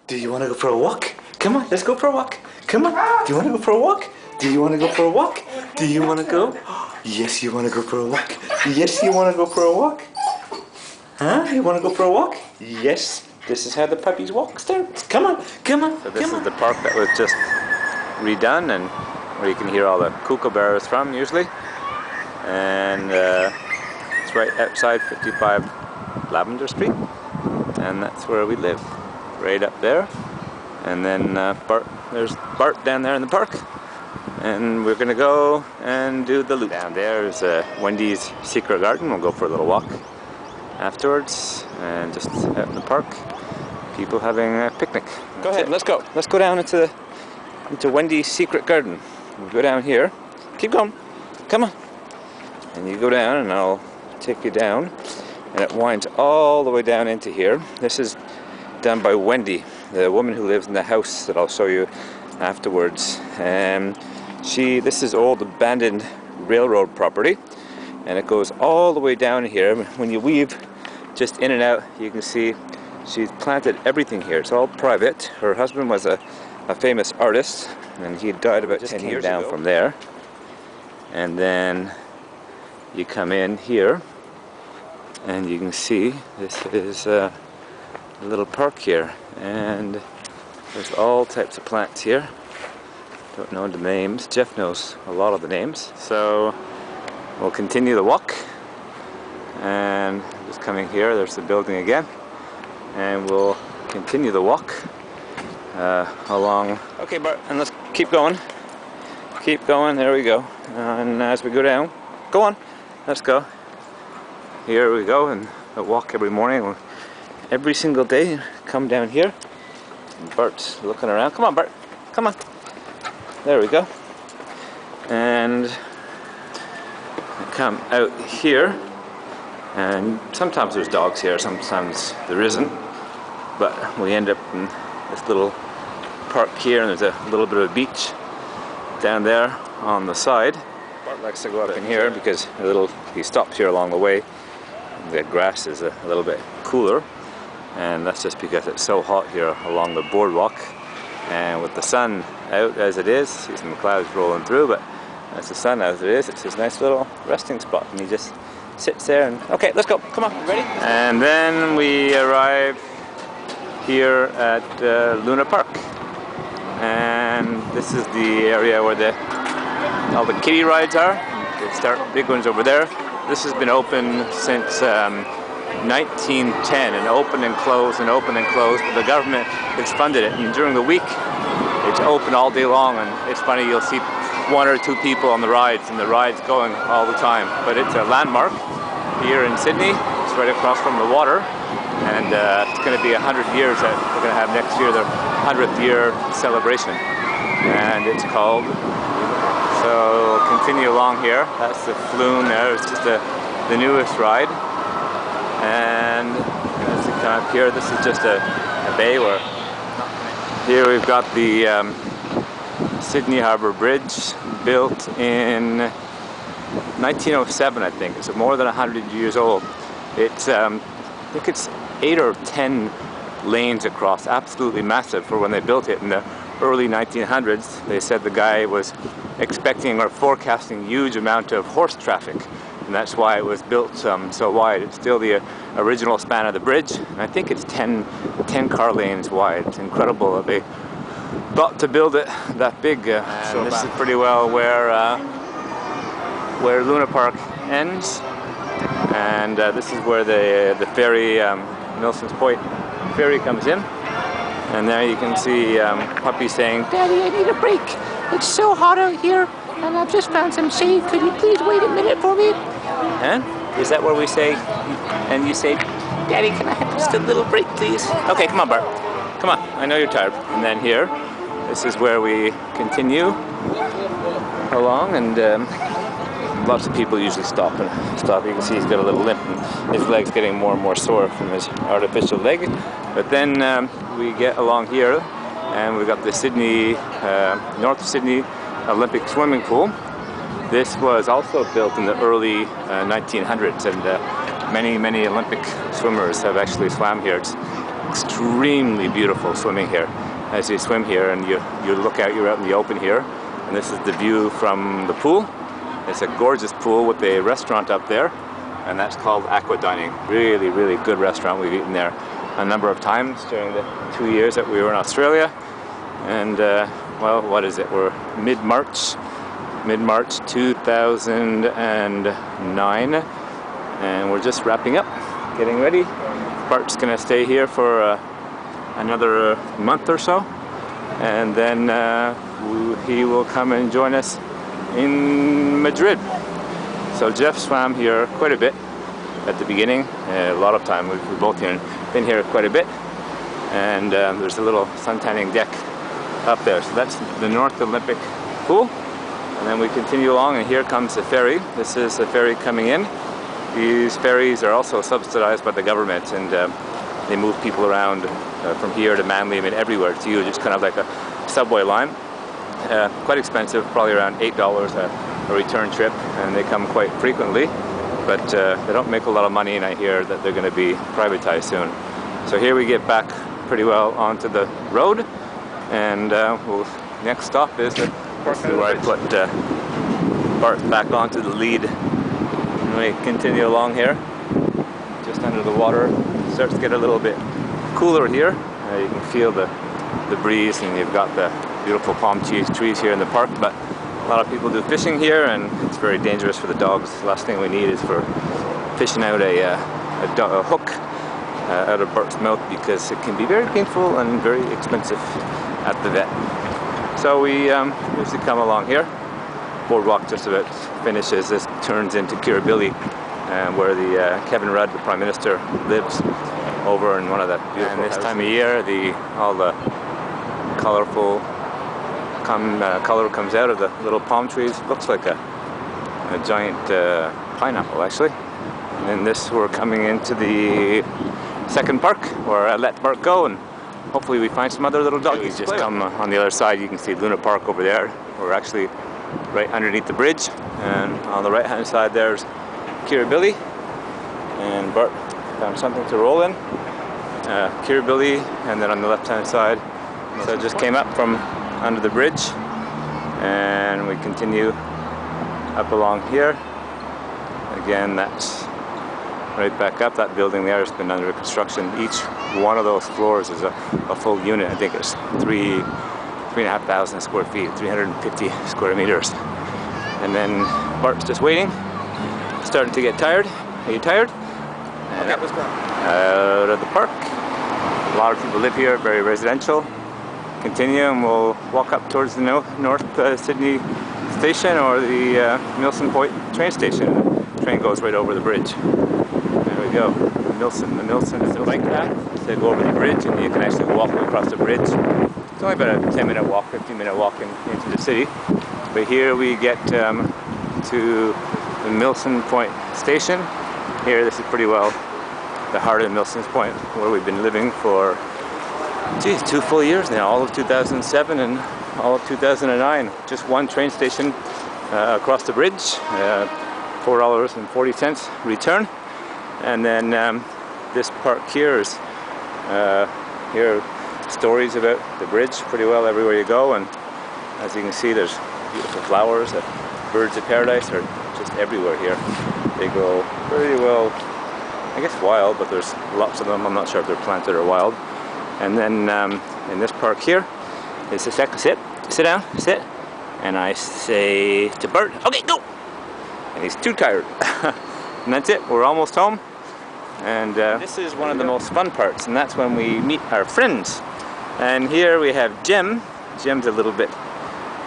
Do you want to go for a walk? Come on, let's go for a walk. Come on. Do you want to go for a walk? Do you want to go for a walk? Do you want to go? Yes, you want to go for a walk. Yes, you want to go for a walk. Huh? You want to go for a walk? Yes. This is how the puppies walk, Start. Come on, come on. So this is the park that was just redone and where you can hear all the kookaburras from usually. And it's right outside 55 Lavender Street. And that's where we live, right up there. And then there's Bart down there in the park. And we're gonna go and do the loop. Down there is Wendy's secret garden. We'll go for a little walk afterwards, and just out in the park, people having a picnic. Go ahead, let's go. Let's go down into Wendy's secret garden. We'll go down here. Keep going. Come on. And you go down, and I'll take you down. And it winds all the way down into here. This is done by Wendy, the woman who lives in the house that I'll show you afterwards. This is old abandoned railroad property, and it goes all the way down here. When you weave just in and out, you can see she's planted everything here. It's all private. Her husband was a famous artist, and he died about 10 years down from there. And then you come in here, and you can see this is a little park here, and there's all types of plants here. Don't know the names. Jeff knows a lot of the names. So we'll continue the walk, and just coming here, there's the building again, and we'll continue the walk along. Okay, Bart, and let's keep going. Keep going, there we go. And as we go down, go on, let's go. Here we go, and I walk every morning, every single day, come down here. And Bart's looking around. Come on, Bart, come on. There we go. And I come out here, and sometimes there's dogs here, sometimes there isn't. But we end up in this little park here, and there's a little bit of a beach down there on the side. Bart likes to go up in here because he stops here along the way. The grass is a little bit cooler, and that's just because it's so hot here along the boardwalk. And with the sun out as it is, see some clouds rolling through, but as the sun as it is, it's this nice little resting spot, and he just sits there and, okay, let's go, come on, ready? And then we arrive here at Luna Park, and this is the area where all the kiddie rides are. The big ones over there. This has been open since 1910, and open and closed and open and closed, but the government has funded it, and during the week it's open all day long, and it's funny, you'll see one or two people on the rides, and the ride's going all the time. But it's a landmark here in Sydney. It's right across from the water, and it's going to be 100 years that we're going to have next year, their 100th year celebration, and it's called. So we'll continue along here. That's the Flume there. It's just the newest ride. And as you come up here, this is just a bay where here we've got the Sydney Harbour Bridge, built in 1907, I think. It's more than 100 years old. It's I think it's 8 or 10 lanes across, absolutely massive for when they built it in the early 1900s. They said the guy was expecting or forecasting huge amount of horse traffic, and that's why it was built so wide. It's still the original span of the bridge, and I think it's 10 car lanes wide. It's incredible that they thought to build it that big. And this is pretty well where Luna Park ends, and this is where the ferry, Milson's Point ferry, comes in. And there you can see Puppy saying, "Daddy, I need a break. It's so hot out here, and I've just found some shade. Could you please wait a minute for me?" Huh? Is that where we say, and you say, "Daddy, can I have just a little break, please?" Okay, come on, Bart. Come on, I know you're tired. And then here, this is where we continue along, and lots of people usually stop. You can see he's got a little limp, and his leg's getting more and more sore from his artificial leg. But then we get along here, and we've got the Sydney, North Sydney Olympic swimming pool. This was also built in the early 1900s, and many Olympic swimmers have actually swam here. It's extremely beautiful swimming here. As you swim here and you look out, you're out in the open here, and this is the view from the pool. It's a gorgeous pool with a restaurant up there, and that's called Aqua Dining. Really, really good restaurant. We've eaten there a number of times during the 2 years that we were in Australia. And well, what is it? We're mid-March 2009, and we're just wrapping up, getting ready. Bart's gonna stay here for another month or so, and then he will come and join us in Madrid. So Jeff swam here quite a bit at the beginning, a lot of time. We've both been here quite a bit, and there's a little suntanning deck up there. So that's the North Olympic pool, and then we continue along, and here comes the ferry. This is a ferry coming in. These ferries are also subsidized by the government, and they move people around from here to Manly, I mean everywhere. It's huge. It's kind of like a subway line. Quite expensive, probably around $8 a return trip, and they come quite frequently, but they don't make a lot of money, and I hear that they're going to be privatized soon. So here we get back pretty well onto the road, and next stop is where I put Bart back onto the lead. And we continue along here, just under the water. It starts to get a little bit cooler here. You can feel the breeze, and you've got the beautiful palm trees here in the park, but a lot of people do fishing here, and it's very dangerous for the dogs. The last thing we need is for fishing out a hook out of Bart's mouth, because it can be very painful and very expensive at the vet. So we usually come along here. Boardwalk just about finishes. This turns into Kirribilli, where the Kevin Rudd, the Prime Minister, lives over in one of the beautiful houses. This time of year, all the colorful color comes out of the little palm trees. It looks like a giant pineapple, actually. And then we're coming into the second park, where I let Bart go, and hopefully we find some other little doggies. Just come on the other side. You can see Luna Park over there. We're actually right underneath the bridge, and on the right hand side there's Kirribilli, and Bart found something to roll in. Kirribilli, and then on the left hand side, so I just came up from under the bridge, and we continue up along here. Again, that's right back up. That building there has been under construction. Each one of those floors is a full unit. I think it's 3,500 square feet, 350 square meters. And then Bart's just waiting, starting to get tired. Are you tired? And okay, let's go. Out of the park. A lot of people live here, very residential. Continue, and we'll walk up towards the North Sydney station, or the Milson Point train station. The train goes right over the bridge. There we go. The Milson is a bike path. So you go over the bridge, and you can actually walk across the bridge. It's only about a 10-minute walk, 15-minute walk into the city. But here we get to the Milson Point station. Here, this is pretty well the heart of Milson's Point, where we've been living for 2 full years now, all of 2007 and all of 2009. Just one train station across the bridge, $4.40 return. And then this park here is here are stories about the bridge pretty well everywhere you go, and as you can see, there's beautiful flowers. Birds of paradise are just everywhere here. They grow pretty well, I guess wild, but there's lots of them. I'm not sure if they're planted or wild. And then in this park here is sit down, sit, and I say to Bart, okay, go! And he's too tired. And that's it, we're almost home. And this is one of the most fun parts, and that's when we meet our friends. And here we have Jem. Jem's a little bit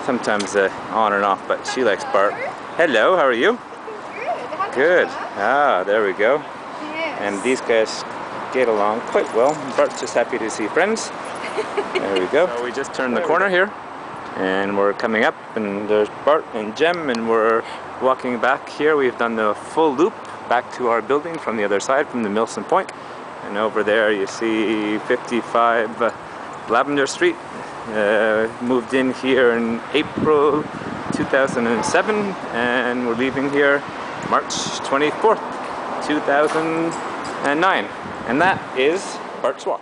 sometimes on and off, but she likes Bart. Hello, how are you? Good. Ah, there we go. Yes. And these guys get along quite well. Bart's just happy to see friends. There we go. So we just turned the corner here, and we're coming up, and there's Bart and Jem, and we're walking back here. We've done the full loop back to our building from the other side, from the Milson Point. And over there you see 55 Lavender Street. Moved in here in April 2007, and we're leaving here March 24th, 2009. And that is Barts Walk.